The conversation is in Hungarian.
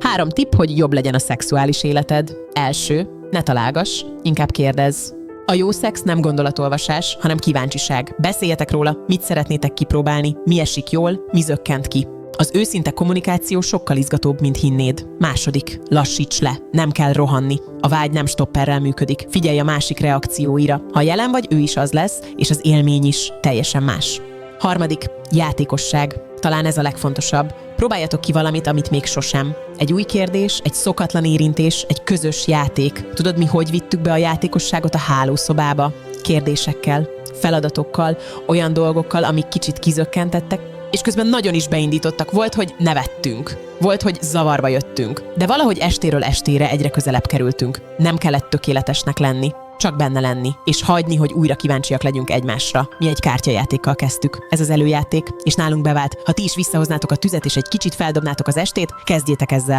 3 tipp, hogy jobb legyen a szexuális életed. Első, ne találgass, inkább kérdezz. A jó szex nem gondolatolvasás, hanem kíváncsiság. Beszéljetek róla, mit szeretnétek kipróbálni, mi esik jól, mi zökkent ki. Az őszinte kommunikáció sokkal izgatóbb, mint hinnéd. Második, lassíts le, nem kell rohanni. A vágy nem stopperrel működik. Figyelj a másik reakcióira. Ha jelen vagy, ő is az lesz, és az élmény is teljesen más. Harmadik, játékosság. Talán ez a legfontosabb. Próbáljatok ki valamit, amit még sosem. Egy új kérdés, egy szokatlan érintés, egy közös játék. Tudod, mi hogy vittük be a játékosságot a hálószobába? Kérdésekkel, feladatokkal, olyan dolgokkal, amik kicsit kizökkentettek, és közben nagyon is beindítottak. Volt, hogy nevettünk. Volt, hogy zavarba jöttünk. De valahogy estéről estére egyre közelebb kerültünk. Nem kellett tökéletesnek lenni. Csak benne lenni, és hagyni, hogy újra kíváncsiak legyünk egymásra. Mi egy kártyajátékkal kezdtük. Ez az előjáték, és nálunk bevált. Ha ti is visszahoznátok a tüzet, és egy kicsit feldobnátok az estét, kezdjétek ezzel.